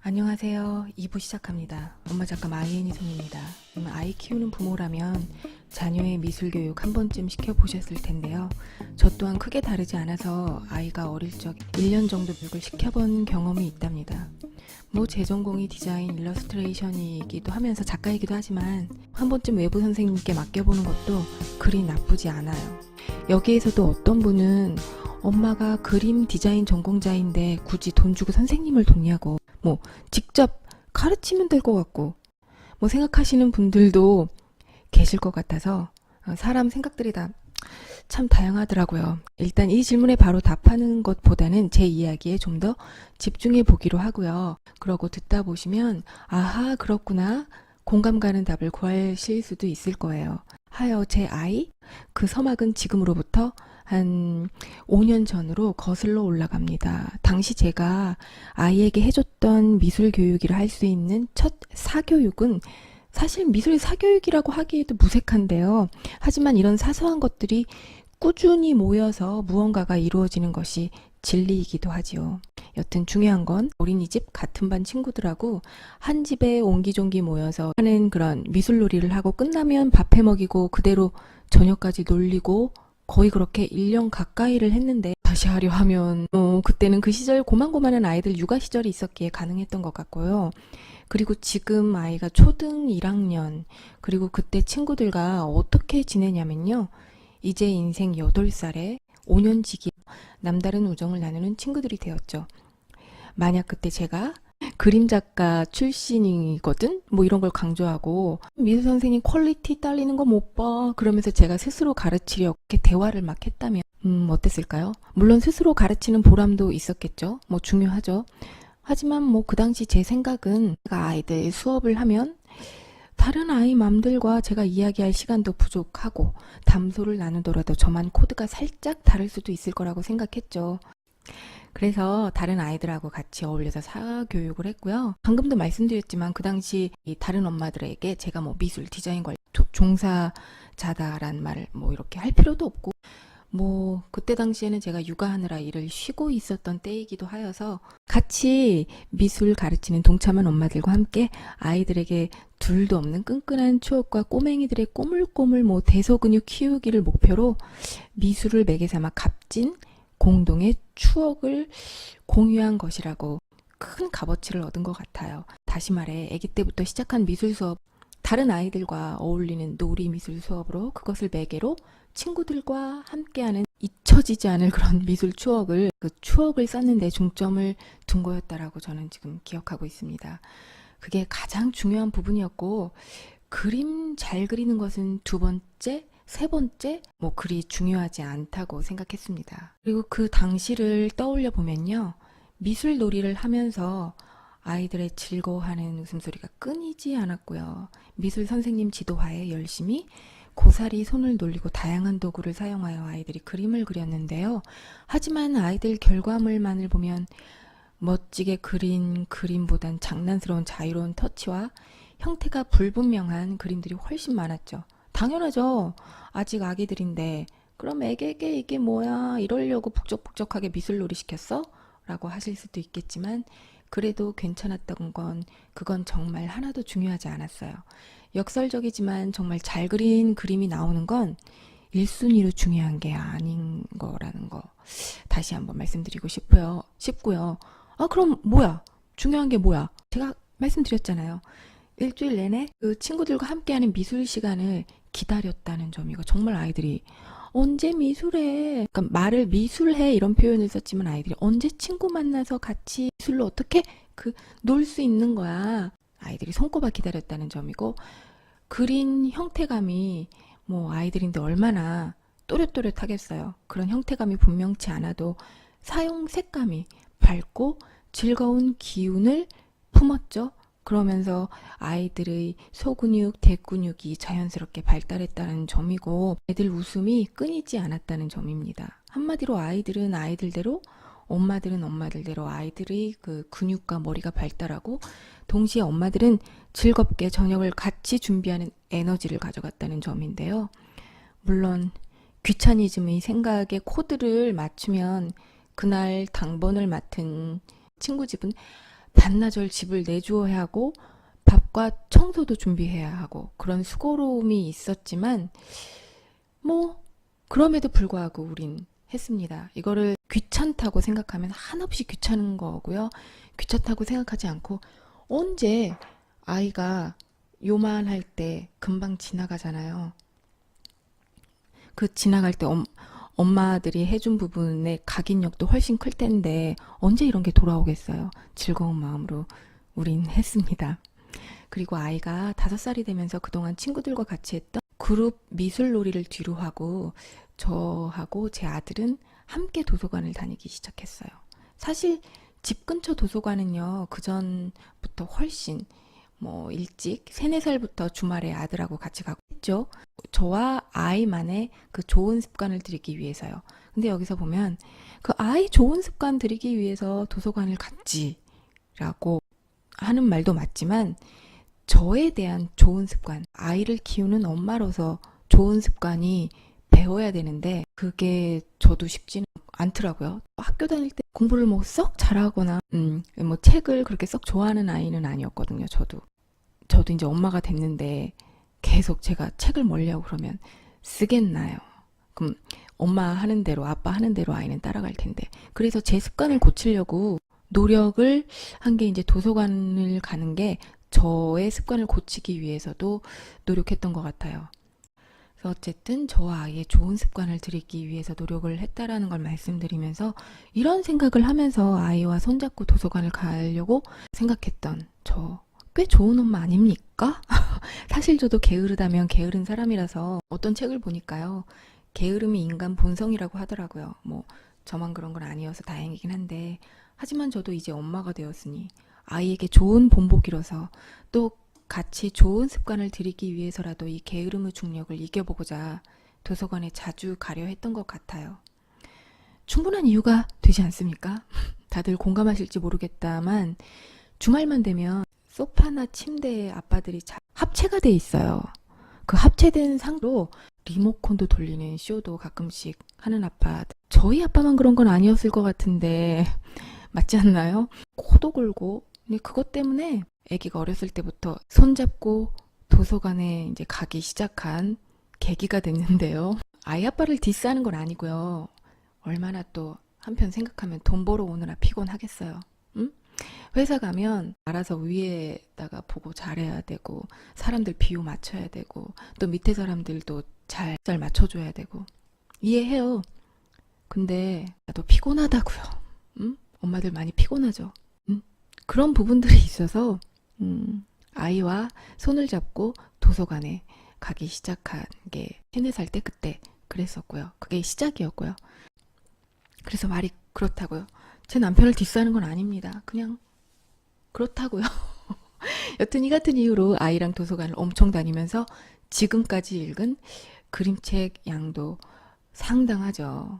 안녕하세요. 2부 시작합니다. 엄마 작가 마이애니 손입니다. 아이 키우는 부모라면 자녀의 미술 교육 한 번쯤 시켜보셨을 텐데요. 저 또한 크게 다르지 않아서 아이가 어릴 적 1년 정도 교육을 시켜본 경험이 있답니다. 제 전공이 디자인 일러스트레이션이기도 하면서 작가이기도 하지만 한 번쯤 외부 선생님께 맡겨보는 것도 그리 나쁘지 않아요. 여기에서도 어떤 분은 엄마가 그림 디자인 전공자인데 굳이 돈 주고 선생님을 돕냐고 직접 가르치면 될 것 같고 생각하시는 분들도 계실 것 같아서 사람 생각들이 다 참 다양하더라고요. 일단 이 질문에 바로 답하는 것보다는 제 이야기에 좀 더 집중해 보기로 하고요. 그러고 듣다 보시면 아하 그렇구나 공감 가는 답을 구하실 수도 있을 거예요. 하여 제 아이 그 서막은 지금으로부터 한 5년 전으로 거슬러 올라갑니다. 당시 제가 아이에게 해줬던 미술 교육이라 할 수 있는 첫 사교육은 사실 미술 사교육이라고 하기에도 무색한데요. 하지만 이런 사소한 것들이 꾸준히 모여서 무언가가 이루어지는 것이 진리이기도 하지요. 여튼 중요한 건 어린이집 같은 반 친구들하고 한 집에 옹기종기 모여서 하는 그런 미술놀이를 하고 끝나면 밥 해먹이고 그대로 저녁까지 놀리고 거의 그렇게 1년 가까이를 했는데 다시 하려 하면 그때는 그 시절 고만고만한 아이들 육아 시절이 있었기에 가능했던 것 같고요. 그리고 지금 아이가 초등 1학년 그리고 그때 친구들과 어떻게 지내냐면요. 이제 인생 8살에 5년지기 남다른 우정을 나누는 친구들이 되었죠. 만약 그때 제가 그림 작가 출신이거든? 이런 걸 강조하고 미술 선생님 퀄리티 딸리는 거 못 봐. 그러면서 제가 스스로 가르치려고 이렇게 대화를 막 했다면 어땠을까요? 물론 스스로 가르치는 보람도 있었겠죠. 중요하죠. 하지만 그 당시 제 생각은 제가 아이들 수업을 하면 다른 아이 맘들과 제가 이야기할 시간도 부족하고 담소를 나누더라도 저만 코드가 살짝 다를 수도 있을 거라고 생각했죠. 그래서 다른 아이들하고 같이 어울려서 사교육을 했고요. 방금도 말씀드렸지만 그 당시 이 다른 엄마들에게 제가 미술 디자인 관련 종사자다란 말을 이렇게 할 필요도 없고 그때 당시에는 제가 육아하느라 일을 쉬고 있었던 때이기도 하여서 같이 미술 가르치는 동참한 엄마들과 함께 아이들에게 둘도 없는 끈끈한 추억과 꼬맹이들의 꼬물꼬물 대소근육 키우기를 목표로 미술을 매개 삼아 값진 공동의 추억을 공유한 것이라고 큰 값어치를 얻은 것 같아요. 다시 말해 아기 때부터 시작한 미술 수업 다른 아이들과 어울리는 놀이 미술 수업으로 그것을 매개로 친구들과 함께하는 잊혀지지 않을 그런 미술 추억을 쌓는 데 중점을 둔 거였다라고 저는 지금 기억하고 있습니다. 그게 가장 중요한 부분이었고 그림 잘 그리는 것은 두 번째, 세 번째 그리 중요하지 않다고 생각했습니다. 그리고 그 당시를 떠올려 보면요. 미술 놀이를 하면서 아이들의 즐거워하는 웃음소리가 끊이지 않았고요. 미술 선생님 지도하에 열심히 고사리 손을 놀리고 다양한 도구를 사용하여 아이들이 그림을 그렸는데요. 하지만 아이들 결과물만을 보면 멋지게 그린 그림보단 장난스러운 자유로운 터치와 형태가 불분명한 그림들이 훨씬 많았죠. 당연하죠. 아직 아기들인데 그럼 애기에게 이게 뭐야 이러려고 북적북적하게 미술놀이 시켰어? 라고 하실 수도 있겠지만 그래도 괜찮았던 건 그건 정말 하나도 중요하지 않았어요. 역설적이지만 정말 잘 그린 그림이 나오는 건 1순위로 중요한 게 아닌 거라는 거 다시 한번 말씀드리고 싶고요. 그럼 뭐야? 중요한 게 뭐야? 제가 말씀드렸잖아요. 일주일 내내 그 친구들과 함께하는 미술 시간을 기다렸다는 점이고 정말 아이들이 언제 미술해? 그러니까 말을 미술해 이런 표현을 썼지만 아이들이 언제 친구 만나서 같이 미술로 어떻게 놀 수 있는 거야? 아이들이 손꼽아 기다렸다는 점이고 그린 형태감이 아이들인데 얼마나 또렷또렷하겠어요. 그런 형태감이 분명치 않아도 사용 색감이 밝고 즐거운 기운을 품었죠. 그러면서 아이들의 소근육, 대근육이 자연스럽게 발달했다는 점이고 애들 웃음이 끊이지 않았다는 점입니다. 한마디로 아이들은 아이들대로 엄마들은 엄마들대로 아이들의 그 근육과 머리가 발달하고 동시에 엄마들은 즐겁게 저녁을 같이 준비하는 에너지를 가져갔다는 점인데요. 물론 귀차니즘의 생각에 코드를 맞추면 그날 당번을 맡은 친구 집은 반나절 집을 내주어야 하고 밥과 청소도 준비해야 하고 그런 수고로움이 있었지만 뭐 그럼에도 불구하고 우린 했습니다. 이거를 귀찮다고 생각하면 한없이 귀찮은 거고요. 귀찮다고 생각하지 않고 언제 아이가 요만할 때 금방 지나가잖아요. 그 지나갈 때 엄마들이 해준 부분의 각인력도 훨씬 클 텐데 언제 이런 게 돌아오겠어요. 즐거운 마음으로 우린 했습니다. 그리고 아이가 5살이 되면서 그동안 친구들과 같이 했던 그룹 미술놀이를 뒤로 하고 저하고 제 아들은 함께 도서관을 다니기 시작했어요. 사실 집 근처 도서관은요, 그전부터 훨씬 일찍 3, 4살부터 주말에 아들하고 같이 가고 했죠. 저와 아이만의 그 좋은 습관을 들이기 위해서요. 근데 여기서 보면 그 아이 좋은 습관 들이기 위해서 도서관을 갔지라고 하는 말도 맞지만 저에 대한 좋은 습관, 아이를 키우는 엄마로서 좋은 습관이 배워야 되는데 그게 저도 쉽지는 않더라고요. 학교 다닐 때 공부를 썩 잘하거나 책을 그렇게 썩 좋아하는 아이는 아니었거든요. 저도 이제 엄마가 됐는데 계속 제가 책을 멀려고 그러면 쓰겠나요? 그럼 엄마 하는 대로 아빠 하는 대로 아이는 따라갈 텐데 그래서 제 습관을 고치려고 노력을 한 게 이제 도서관을 가는 게 저의 습관을 고치기 위해서도 노력했던 것 같아요. 그래서 어쨌든 저와 아이의 좋은 습관을 들이기 위해서 노력을 했다라는 걸 말씀드리면서 이런 생각을 하면서 아이와 손잡고 도서관을 가려고 생각했던 저 꽤 좋은 엄마 아닙니까? 사실 저도 게으르다면 게으른 사람이라서 어떤 책을 보니까요. 게으름이 인간 본성이라고 하더라고요. 저만 그런 건 아니어서 다행이긴 한데 하지만 저도 이제 엄마가 되었으니 아이에게 좋은 본보기로서 또 같이 좋은 습관을 들이기 위해서라도 이 게으름의 중력을 이겨보고자 도서관에 자주 가려 했던 것 같아요. 충분한 이유가 되지 않습니까? 다들 공감하실지 모르겠다만 주말만 되면 소파나 침대에 아빠들이 합체가 돼 있어요. 그 합체된 상으로 리모컨도 돌리는 쇼도 가끔씩 하는 아빠. 저희 아빠만 그런 건 아니었을 것 같은데 맞지 않나요? 코도 골고 근데 그것 때문에 아기가 어렸을 때부터 손잡고 도서관에 이제 가기 시작한 계기가 됐는데요. 아이 아빠를 디스하는 건 아니고요. 얼마나 또 한편 생각하면 돈 벌어 오느라 피곤하겠어요. 응? 회사 가면 알아서 위에다가 보고 잘해야 되고 사람들 비유 맞춰야 되고 또 밑에 사람들도 잘 맞춰줘야 되고 이해해요. 근데 나도 피곤하다고요. 응? 엄마들 많이 피곤하죠. 응? 그런 부분들이 있어서 아이와 손을 잡고 도서관에 가기 시작한 게 3, 4살 때 그때 그랬었고요. 그게 시작이었고요. 그래서 말이 그렇다고요. 제 남편을 디스하는 건 아닙니다. 그냥 그렇다고요. 여튼 이 같은 이유로 아이랑 도서관을 엄청 다니면서 지금까지 읽은 그림책 양도 상당하죠.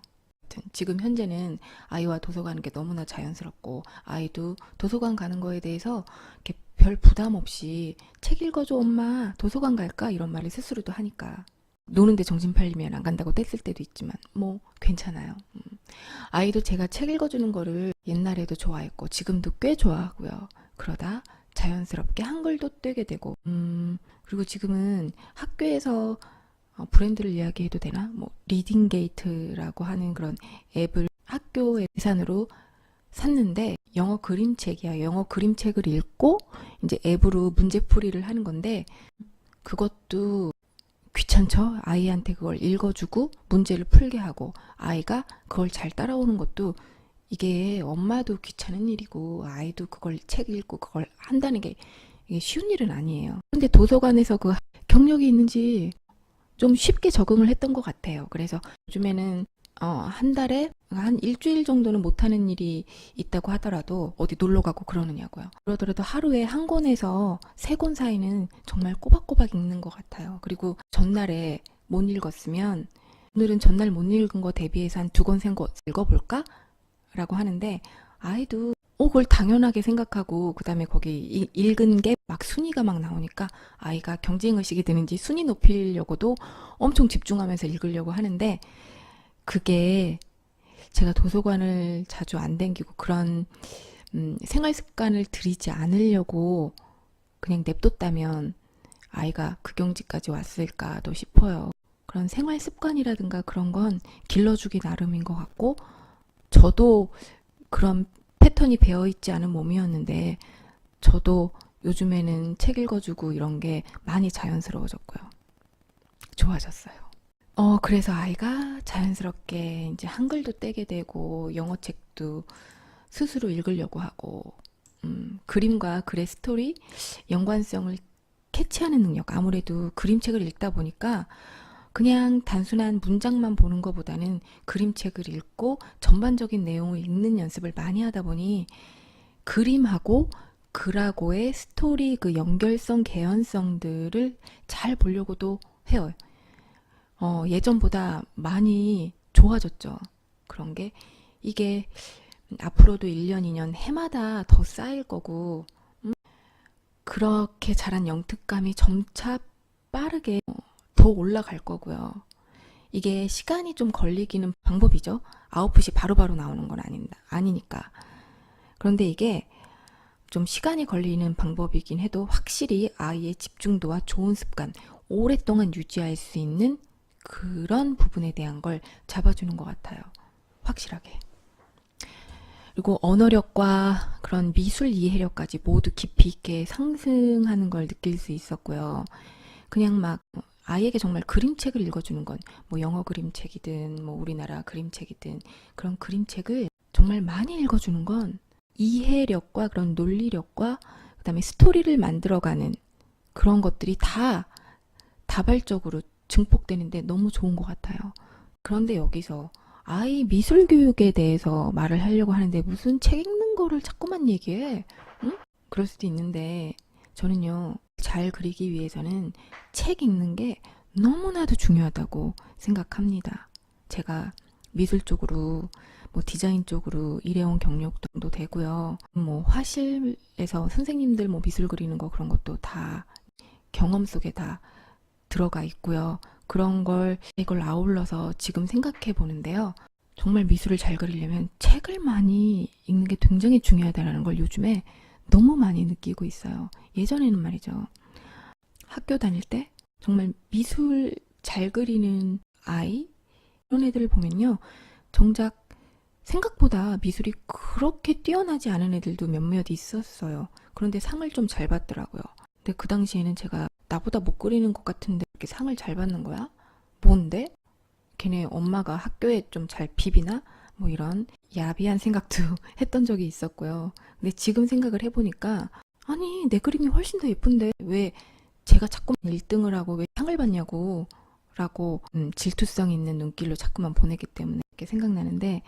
지금 현재는 아이와 도서관 가는 게 너무나 자연스럽고 아이도 도서관 가는 거에 대해서 이렇게 별 부담 없이 책 읽어줘 엄마 도서관 갈까 이런 말을 스스로도 하니까 노는데 정신 팔리면 안 간다고 뗐을 때도 있지만 괜찮아요. 아이도 제가 책 읽어주는 거를 옛날에도 좋아했고 지금도 꽤 좋아하고요. 그러다 자연스럽게 한글도 떼게 되고 그리고 지금은 학교에서 브랜드를 이야기해도 되나? 리딩게이트라고 하는 그런 앱을 학교의 예산으로 샀는데 영어 그림책이야. 영어 그림책을 읽고 이제 앱으로 문제풀이를 하는 건데 그것도 귀찮죠? 아이한테 그걸 읽어주고 문제를 풀게 하고 아이가 그걸 잘 따라오는 것도 이게 엄마도 귀찮은 일이고 아이도 그걸 책 읽고 그걸 한다는 게 이게 쉬운 일은 아니에요. 근데 도서관에서 그 경력이 있는지 좀 쉽게 적응을 했던 것 같아요. 그래서 요즘에는 한 달에 한 일주일 정도는 못하는 일이 있다고 하더라도 어디 놀러 가고 그러느냐고요. 그러더라도 하루에 한 권에서 3권 사이는 정말 꼬박꼬박 읽는 것 같아요. 그리고 전날에 못 읽었으면 오늘은 전날 못 읽은 거 대비해서 한 2권, 3권 읽어볼까? 라고 하는데 아이도 그걸 당연하게 생각하고 그 다음에 거기 읽은 게 막 순위가 막 나오니까 아이가 경쟁의식이 드는지 순위 높이려고도 엄청 집중하면서 읽으려고 하는데 그게 제가 도서관을 자주 안 댕기고 그런 생활 습관을 들이지 않으려고 그냥 냅뒀다면 아이가 그 경지까지 왔을까도 싶어요. 그런 생활 습관이라든가 그런 건 길러주기 나름인 것 같고, 저도 그런 패턴이 배어있지 않은 몸이었는데 저도 요즘에는 책 읽어주고 이런 게 많이 자연스러워졌고요. 좋아졌어요. 그래서 아이가 자연스럽게 이제 한글도 떼게 되고 영어 책도 스스로 읽으려고 하고, 그림과 글의 스토리, 연관성을 캐치하는 능력, 아무래도 그림책을 읽다 보니까 그냥 단순한 문장만 보는 것보다는 그림책을 읽고 전반적인 내용을 읽는 연습을 많이 하다 보니 그림하고 글하고의 스토리 그 연결성, 개연성들을 잘 보려고도 해요. 예전보다 많이 좋아졌죠. 그런 게 이게 앞으로도 1년, 2년 해마다 더 쌓일 거고, 그렇게 자란 영특감이 점차 빠르게 더 올라갈 거고요. 이게 시간이 좀 걸리기는 방법이죠. 아웃풋이 바로바로 나오는 건 아니니까. 그런데 이게 좀 시간이 걸리는 방법이긴 해도 확실히 아이의 집중도와 좋은 습관, 오랫동안 유지할 수 있는 그런 부분에 대한 걸 잡아주는 것 같아요. 확실하게. 그리고 언어력과 그런 미술 이해력까지 모두 깊이 있게 상승하는 걸 느낄 수 있었고요. 그냥 막 아이에게 정말 그림책을 읽어주는 건 뭐 영어 그림책이든 뭐 우리나라 그림책이든 그런 그림책을 정말 많이 읽어주는 건 이해력과 그런 논리력과 그다음에 스토리를 만들어가는 그런 것들이 다 다발적으로 증폭되는데 너무 좋은 것 같아요. 그런데 여기서 아이 미술 교육에 대해서 말을 하려고 하는데 무슨 책 읽는 거를 자꾸만 얘기해? 응? 그럴 수도 있는데 저는요, 잘 그리기 위해서는 책 읽는 게 너무나도 중요하다고 생각합니다. 제가 미술 쪽으로 뭐 디자인 쪽으로 일해온 경력도 되고요. 뭐 화실에서 선생님들 뭐 미술 그리는 거 그런 것도 다 경험 속에 다 들어가 있고요. 그런 걸 이걸 아울러서 지금 생각해 보는데요. 정말 미술을 잘 그리려면 책을 많이 읽는 게 굉장히 중요하다는 걸 요즘에 너무 많이 느끼고 있어요. 예전에는 말이죠. 학교 다닐 때 정말 미술 잘 그리는 아이 이런 애들을 보면요. 정작 생각보다 미술이 그렇게 뛰어나지 않은 애들도 몇몇 있었어요. 그런데 상을 좀 잘 받더라고요. 근데 그 당시에는 제가 나보다 못 그리는 것 같은데 이렇게 상을 잘 받는 거야? 뭔데? 걔네 엄마가 학교에 좀 잘 비비나? 뭐 이런 야비한 생각도 했던 적이 있었고요. 근데 지금 생각을 해보니까 아니 내 그림이 훨씬 더 예쁜데 왜 제가 자꾸 1등을 하고 왜 상을 받냐고 라고 질투성 있는 눈길로 자꾸만 보내기 때문에 이렇게 생각나는데,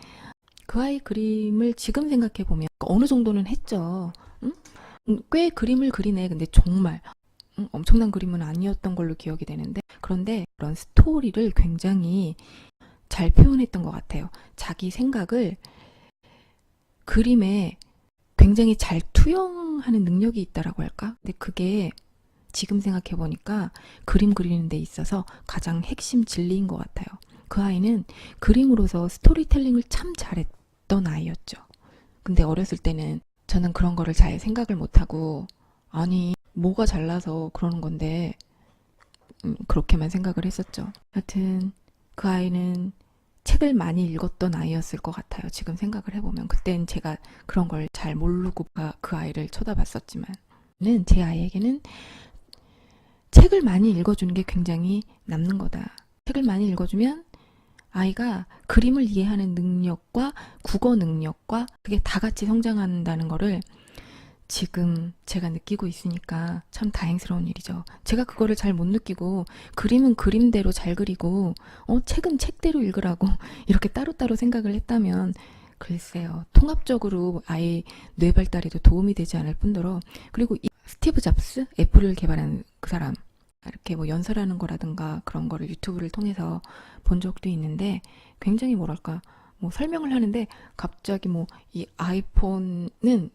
그 아이 그림을 지금 생각해보면 어느 정도는 했죠. 응? 꽤 그림을 그리네. 근데 정말 엄청난 그림은 아니었던 걸로 기억이 되는데, 그런데 그런 스토리를 굉장히 잘 표현했던 것 같아요. 자기 생각을 그림에 굉장히 잘 투영하는 능력이 있다라고 할까? 근데 그게 지금 생각해보니까 그림 그리는 데 있어서 가장 핵심 진리인 것 같아요. 그 아이는 그림으로서 스토리텔링을 참 잘했던 아이였죠. 근데 어렸을 때는 저는 그런 거를 잘 생각을 못하고, 아니 뭐가 잘나서 그러는 건데 그렇게만 생각을 했었죠. 여튼 그 아이는 책을 많이 읽었던 아이였을 것 같아요. 지금 생각을 해보면 그땐 제가 그런 걸 잘 모르고 그 아이를 쳐다봤었지만 제 아이에게는 책을 많이 읽어주는 게 굉장히 남는 거다. 책을 많이 읽어주면 아이가 그림을 이해하는 능력과 국어 능력과 그게 다 같이 성장한다는 거를 지금 제가 느끼고 있으니까 참 다행스러운 일이죠. 제가 그거를 잘 못 느끼고 그림은 그림대로 잘 그리고 책은 책대로 읽으라고 이렇게 따로따로 생각을 했다면 글쎄요. 통합적으로 아이 뇌 발달에도 도움이 되지 않을 뿐더러, 그리고 이 스티브 잡스? 애플을 개발한 그 사람 이렇게 뭐 연설하는 거라든가 그런 거를 유튜브를 통해서 본 적도 있는데 굉장히 뭐랄까 뭐 설명을 하는데 갑자기 뭐 이 아이폰은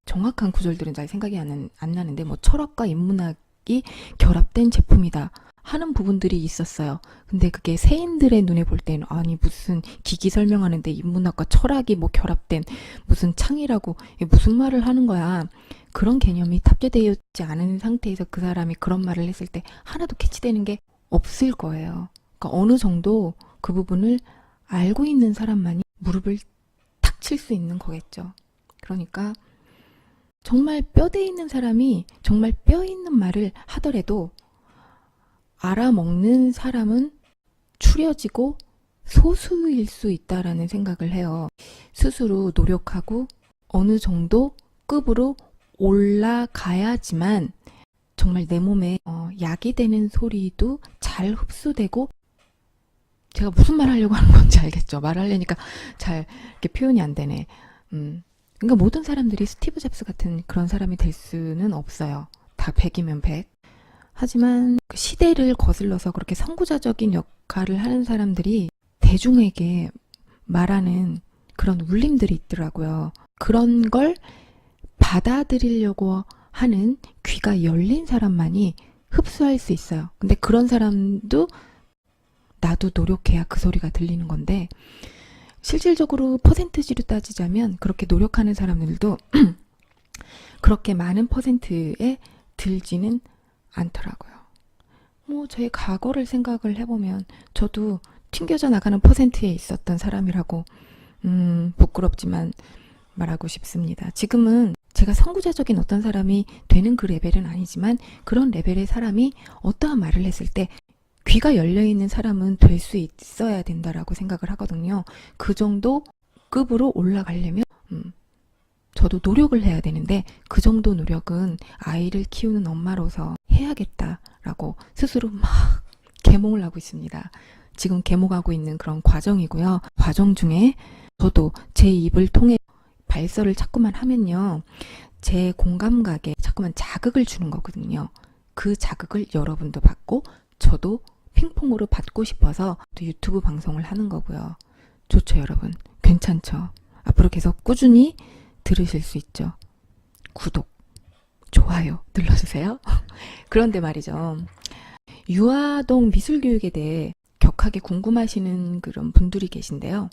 정확한 구절들은 잘 생각이 안 나는데 뭐 철학과 인문학이 결합된 제품이다. 하는 부분들이 있었어요. 근데 그게 세인들의 눈에 볼 때는 아니 무슨 기기 설명하는데 인문학과 철학이 뭐 결합된 무슨 창이라고 이게 무슨 말을 하는 거야. 그런 개념이 탑재되어 있지 않은 상태에서 그 사람이 그런 말을 했을 때 하나도 캐치되는 게 없을 거예요. 그러니까 어느 정도 그 부분을 알고 있는 사람만이 무릎을 탁 칠 수 있는 거겠죠. 그러니까 정말 뼈대 있는 사람이 정말 뼈 있는 말을 하더라도 알아먹는 사람은 추려지고 소수일 수 있다라는 생각을 해요. 스스로 노력하고 어느 정도 급으로 올라가야지만 정말 내 몸에 약이 되는 소리도 잘 흡수되고 제가 무슨 말 하려고 하는 건지 알겠죠? 말하려니까 잘 이렇게 표현이 안 되네. 그러니까 모든 사람들이 스티브 잡스 같은 그런 사람이 될 수는 없어요. 다 100이면 100. 하지만 그 시대를 거슬러서 그렇게 선구자적인 역할을 하는 사람들이 대중에게 말하는 그런 울림들이 있더라고요. 그런 걸 받아들이려고 하는 귀가 열린 사람만이 흡수할 수 있어요. 근데 그런 사람도 나도 노력해야 그 소리가 들리는 건데 실질적으로 퍼센트지로 따지자면 그렇게 노력하는 사람들도 그렇게 많은 퍼센트에 들지는 않더라고요. 제 과거를 생각을 해보면 저도 튕겨져 나가는 퍼센트에 있었던 사람이라고 부끄럽지만 말하고 싶습니다. 지금은 제가 선구자적인 어떤 사람이 되는 그 레벨은 아니지만 그런 레벨의 사람이 어떠한 말을 했을 때 귀가 열려있는 사람은 될 수 있어야 된다라고 생각을 하거든요. 그 정도 급으로 올라가려면 저도 노력을 해야 되는데 그 정도 노력은 아이를 키우는 엄마로서 해야겠다라고 스스로 막 계몽을 하고 있습니다. 지금 계몽하고 있는 그런 과정이고요. 과정 중에 저도 제 입을 통해 발설을 자꾸만 하면요. 제 공감각에 자꾸만 자극을 주는 거거든요. 그 자극을 여러분도 받고 저도 핑퐁으로 받고 싶어서 또 유튜브 방송을 하는 거고요. 좋죠, 여러분? 괜찮죠? 앞으로 계속 꾸준히 들으실 수 있죠. 구독, 좋아요 눌러주세요. 그런데 말이죠. 유아동 미술교육에 대해 격하게 궁금하시는 그런 분들이 계신데요.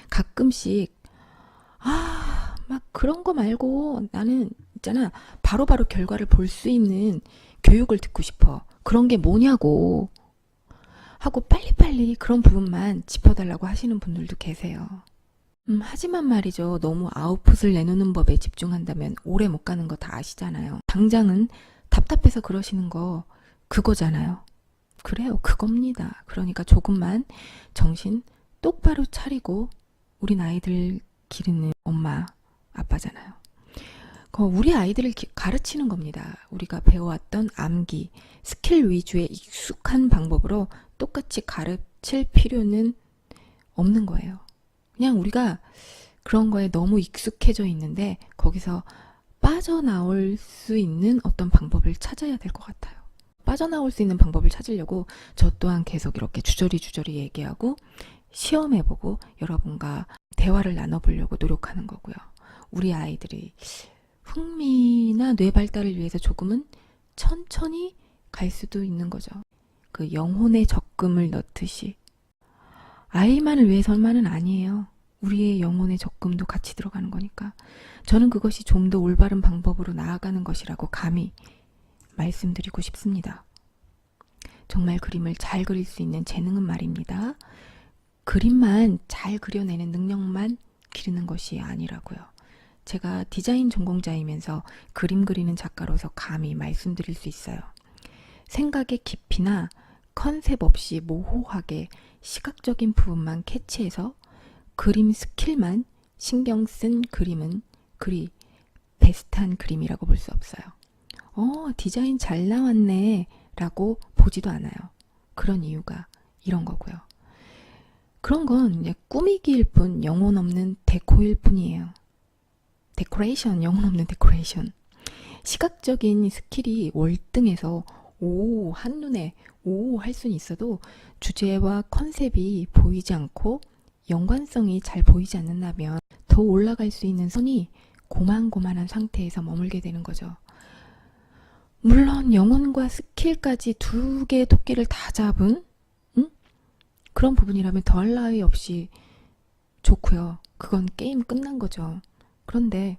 가끔씩 막 그런 거 말고 나는 있잖아 바로바로 결과를 볼 수 있는 교육을 듣고 싶어. 그런 게 뭐냐고 하고 빨리빨리 그런 부분만 짚어달라고 하시는 분들도 계세요. 하지만 말이죠. 너무 아웃풋을 내놓는 법에 집중한다면 오래 못 가는 거 다 아시잖아요. 당장은 답답해서 그러시는 거 그거잖아요. 그래요. 그겁니다. 그러니까 조금만 정신 똑바로 차리고 우리 아이들 기르는 엄마, 아빠잖아요. 우리 아이들을 가르치는 겁니다. 우리가 배워왔던 암기, 스킬 위주의 익숙한 방법으로 똑같이 가르칠 필요는 없는 거예요. 그냥 우리가 그런 거에 너무 익숙해져 있는데 거기서 빠져나올 수 있는 어떤 방법을 찾아야 될 것 같아요. 빠져나올 수 있는 방법을 찾으려고 저 또한 계속 이렇게 주저리 얘기하고 시험해보고 여러분과 대화를 나눠보려고 노력하는 거고요. 우리 아이들이 흥미나 뇌 발달을 위해서 조금은 천천히 갈 수도 있는 거죠. 그 영혼의 적금을 넣듯이 아이만을 위해서만은 아니에요. 우리의 영혼의 적금도 같이 들어가는 거니까 저는 그것이 좀 더 올바른 방법으로 나아가는 것이라고 감히 말씀드리고 싶습니다. 정말 그림을 잘 그릴 수 있는 재능은 말입니다. 그림만 잘 그려내는 능력만 기르는 것이 아니라고요. 제가 디자인 전공자이면서 그림 그리는 작가로서 감히 말씀드릴 수 있어요. 생각의 깊이나 컨셉 없이 모호하게 시각적인 부분만 캐치해서 그림 스킬만 신경 쓴 그림은 그리 베스트한 그림이라고 볼 수 없어요. 디자인 잘 나왔네 라고 보지도 않아요. 그런 이유가 이런 거고요. 그런 건 이제 꾸미기일 뿐 영혼 없는 데코일 뿐이에요. 데코레이션, 영혼 없는 데코레이션. 시각적인 스킬이 월등해서 오 한눈에 오 할 수는 있어도 주제와 컨셉이 보이지 않고 연관성이 잘 보이지 않는다면 더 올라갈 수 있는 선이 고만고만한 상태에서 머물게 되는 거죠. 물론 영혼과 스킬까지 두 개의 토끼를 다 잡은 그런 부분이라면 더할 나위 없이 좋고요. 그건 게임 끝난 거죠. 그런데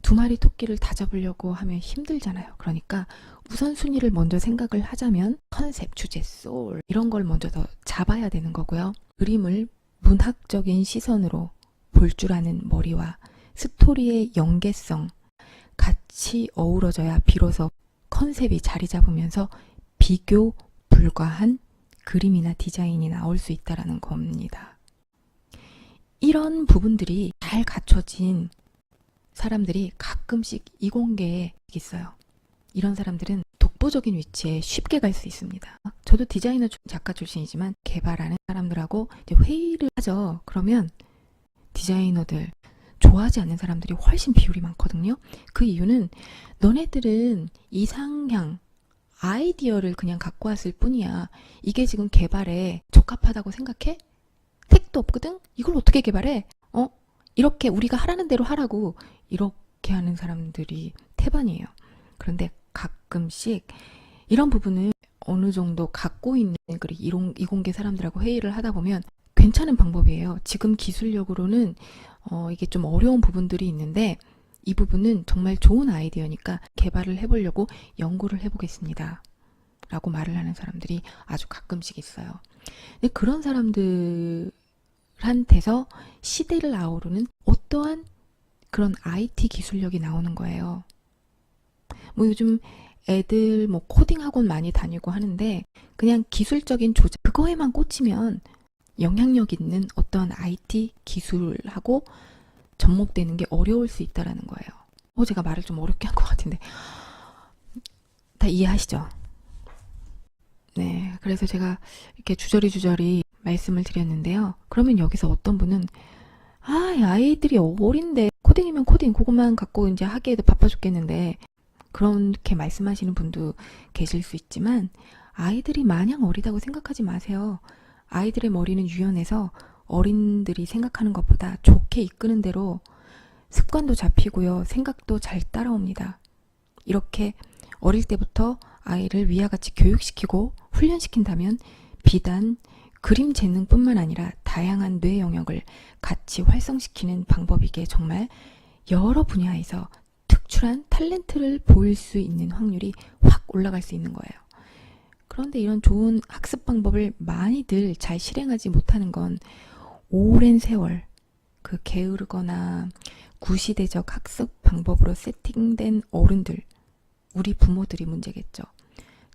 두 마리 토끼를 다 잡으려고 하면 힘들잖아요. 그러니까 우선순위를 먼저 생각을 하자면 컨셉, 주제, 소울 이런 걸 먼저 더 잡아야 되는 거고요. 그림을 문학적인 시선으로 볼 줄 아는 머리와 스토리의 연계성 같이 어우러져야 비로소 컨셉이 자리 잡으면서 비교 불가한 그림이나 디자인이 나올 수 있다는 겁니다. 이런 부분들이 잘 갖춰진 사람들이 가끔씩 이공계에 있어요. 이런 사람들은 독보적인 위치에 쉽게 갈 수 있습니다. 저도 디자이너 작가 출신이지만 개발하는 사람들하고 이제 회의를 하죠. 그러면 디자이너들 좋아하지 않는 사람들이 훨씬 비율이 많거든요. 그 이유는 너네들은 이상향 아이디어를 그냥 갖고 왔을 뿐이야. 이게 지금 개발에 적합하다고 생각해? 택도 없거든? 이걸 어떻게 개발해? 이렇게 우리가 하라는 대로 하라고 이렇게 하는 사람들이 태반이에요. 그런데 가끔씩 이런 부분을 어느 정도 갖고 있는 이공계 사람들하고 회의를 하다 보면 괜찮은 방법이에요. 지금 기술력으로는 이게 좀 어려운 부분들이 있는데 이 부분은 정말 좋은 아이디어니까 개발을 해보려고 연구를 해보겠습니다. 라고 말을 하는 사람들이 아주 가끔씩 있어요. 근데 그런 사람들한테서 시대를 아우르는 어떠한 그런 IT 기술력이 나오는 거예요. 뭐 요즘 애들 뭐 코딩 학원 많이 다니고 하는데 그냥 기술적인 조작 그거에만 꽂히면 영향력 있는 어떠한 IT 기술하고 접목되는 게 어려울 수 있다라는 거예요. 제가 말을 좀 어렵게 한 것 같은데 다 이해하시죠? 네, 그래서 제가 이렇게 주저리 말씀을 드렸는데요. 그러면 여기서 어떤 분은 아이들이 어린데 코딩이면 코딩 그것만 갖고 이제 하기에도 바빠 죽겠는데 그렇게 말씀하시는 분도 계실 수 있지만 아이들이 마냥 어리다고 생각하지 마세요. 아이들의 머리는 유연해서 어린들이 생각하는 것보다 좋게 이끄는 대로 습관도 잡히고요. 생각도 잘 따라옵니다. 이렇게 어릴 때부터 아이를 위와 같이 교육시키고 훈련시킨다면 비단 그림 재능뿐만 아니라 다양한 뇌 영역을 같이 활성시키는 방법이기에 정말 여러 분야에서 특출한 탤런트를 보일 수 있는 확률이 확 올라갈 수 있는 거예요. 그런데 이런 좋은 학습 방법을 많이들 잘 실행하지 못하는 건 오랜 세월 그 게으르거나 구시대적 학습 방법으로 세팅된 어른들, 우리 부모들이 문제겠죠.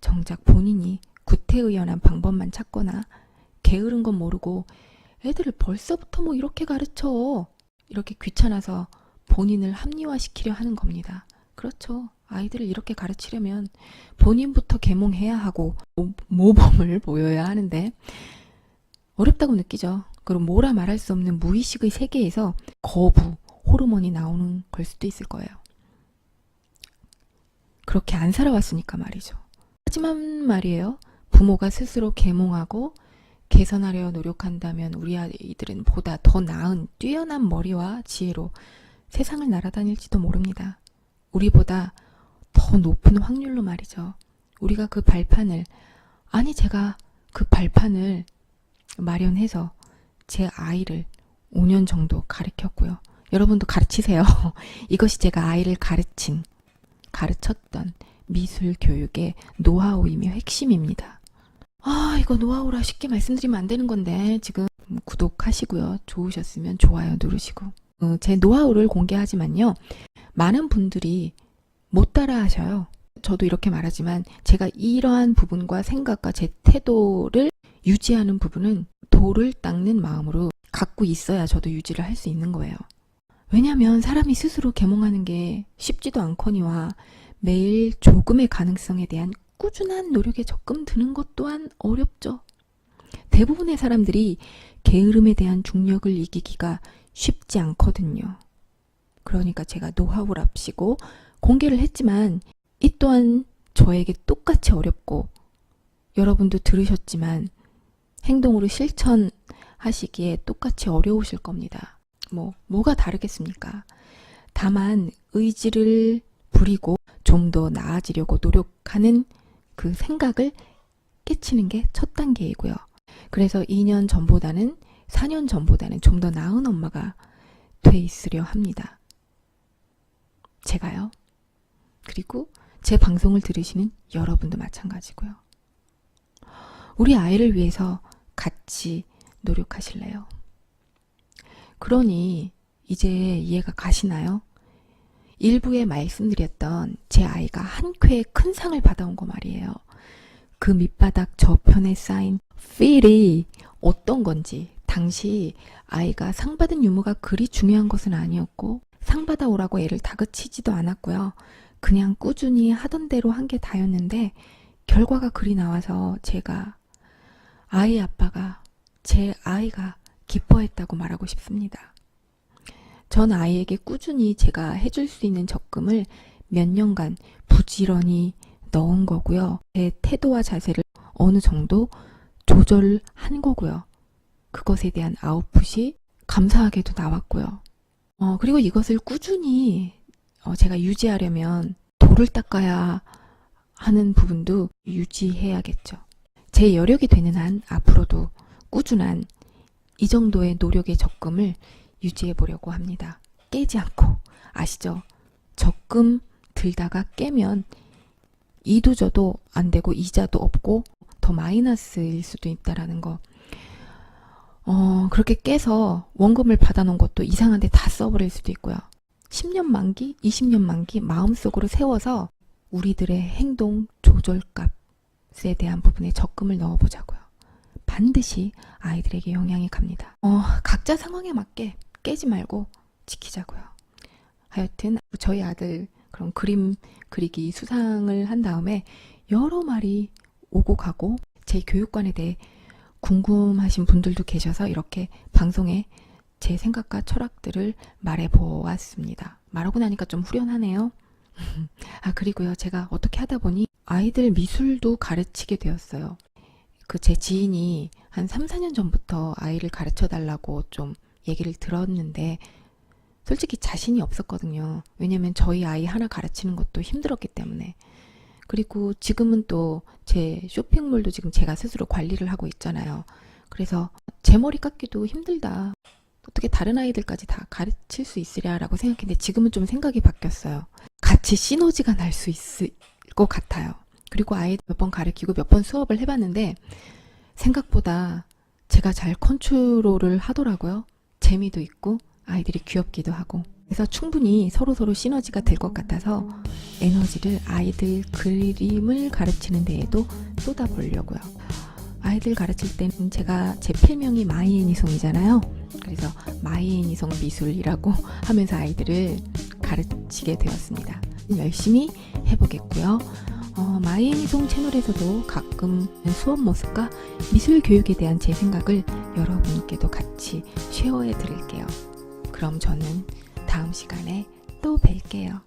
정작 본인이 구태의연한 방법만 찾거나 게으른 건 모르고 애들을 벌써부터 뭐 이렇게 가르쳐 이렇게 귀찮아서 본인을 합리화시키려 하는 겁니다. 그렇죠. 아이들을 이렇게 가르치려면 본인부터 계몽해야 하고 모범을 보여야 하는데 어렵다고 느끼죠. 그리고 뭐라 말할 수 없는 무의식의 세계에서 거부, 호르몬이 나오는 걸 수도 있을 거예요. 그렇게 안 살아왔으니까 말이죠. 하지만 말이에요. 부모가 스스로 계몽하고 개선하려 노력한다면 우리 아이들은 보다 더 나은 뛰어난 머리와 지혜로 세상을 날아다닐지도 모릅니다. 우리보다 더 높은 확률로 말이죠. 우리가 그 발판을 제가 그 발판을 마련해서 제 아이를 5년 정도 가르쳤고요. 여러분도 가르치세요. 이것이 제가 아이를 가르쳤던 미술 교육의 노하우이며 핵심입니다. 이거 노하우라 쉽게 말씀드리면 안 되는 건데 지금 구독하시고요. 좋으셨으면 좋아요 누르시고 제 노하우를 공개하지만요. 많은 분들이 못 따라 하셔요. 저도 이렇게 말하지만 제가 이러한 부분과 생각과 제 태도를 유지하는 부분은 돌을 닦는 마음으로 갖고 있어야 저도 유지를 할 수 있는 거예요. 왜냐하면 사람이 스스로 계몽하는 게 쉽지도 않거니와 매일 조금의 가능성에 대한 꾸준한 노력에 적금 드는 것 또한 어렵죠. 대부분의 사람들이 게으름에 대한 중력을 이기기가 쉽지 않거든요. 그러니까 제가 노하우를 앞시고 공개를 했지만 이 또한 저에게 똑같이 어렵고 여러분도 들으셨지만 행동으로 실천하시기에 똑같이 어려우실 겁니다. 뭐가 다르겠습니까? 다만 의지를 부리고 좀 더 나아지려고 노력하는 그 생각을 깨치는 게 첫 단계이고요. 그래서 2년 전보다는 4년 전보다는 좀 더 나은 엄마가 돼 있으려 합니다. 제가요. 그리고 제 방송을 들으시는 여러분도 마찬가지고요. 우리 아이를 위해서 같이 노력하실래요? 그러니 이제 이해가 가시나요? 일부에 말씀드렸던 제 아이가 한 쾌의 큰 상을 받아온 거 말이에요. 그 밑바닥 저편에 쌓인 필이 어떤 건지, 당시 아이가 상 받은 유무가 그리 중요한 것은 아니었고 상 받아오라고 애를 다그치지도 않았고요. 그냥 꾸준히 하던 대로 한 게 다였는데 결과가 그리 나와서 제가 아이 아빠가 제 아이가 기뻐했다고 말하고 싶습니다. 전 아이에게 꾸준히 제가 해줄 수 있는 적금을 몇 년간 부지런히 넣은 거고요. 제 태도와 자세를 어느 정도 조절한 거고요. 그것에 대한 아웃풋이 감사하게도 나왔고요. 그리고 이것을 꾸준히 제가 유지하려면 돌을 닦아야 하는 부분도 유지해야겠죠. 제 여력이 되는 한 앞으로도 꾸준한 이 정도의 노력의 적금을 유지해 보려고 합니다. 깨지 않고. 아시죠? 적금 들다가 깨면 이도저도 안 되고 이자도 없고 더 마이너스일 수도 있다라는 거. 그렇게 깨서 원금을 받아놓은 것도 이상한데 다 써버릴 수도 있고요. 10년 만기, 20년 만기 마음속으로 세워서 우리들의 행동 조절값에 대한 부분에 적금을 넣어보자고요. 반드시 아이들에게 영향이 갑니다. 각자 상황에 맞게 깨지 말고 지키자고요. 하여튼 저희 아들 그런 그림 그리기 수상을 한 다음에 여러 말이 오고 가고 제 교육관에 대해 궁금하신 분들도 계셔서 이렇게 방송에 제 생각과 철학들을 말해보았습니다. 말하고 나니까 좀 후련하네요. 그리고요, 제가 어떻게 하다 보니 아이들 미술도 가르치게 되었어요. 제 지인이 한 3, 4년 전부터 아이를 가르쳐 달라고 좀 얘기를 들었는데 솔직히 자신이 없었거든요. 왜냐면 저희 아이 하나 가르치는 것도 힘들었기 때문에. 그리고 지금은 또 제 쇼핑몰도 지금 제가 스스로 관리를 하고 있잖아요. 그래서 제 머리 깎기도 힘들다. 어떻게 다른 아이들까지 다 가르칠 수 있으랴라고 생각했는데 지금은 좀 생각이 바뀌었어요. 같이 시너지가 날 수 있을 것 같아요. 그리고 아이 몇 번 가르치고 몇 번 수업을 해봤는데 생각보다 제가 잘 컨트롤을 하더라고요. 재미도 있고 아이들이 귀엽기도 하고. 그래서 충분히 서로서로 시너지가 될 것 같아서 에너지를 아이들 그림을 가르치는 데에도 쏟아보려고요. 아이들 가르칠 때는 제가 제 필명이 마이애니송이잖아요. 그래서 마이애니송 미술이라고 하면서 아이들을 가르치게 되었습니다. 열심히 해보겠고요. 마이애니송 채널에서도 가끔 수업 모습과 미술 교육에 대한 제 생각을 여러분께도 같이 쉐어해 드릴게요. 그럼 저는 다음 시간에 또 뵐게요.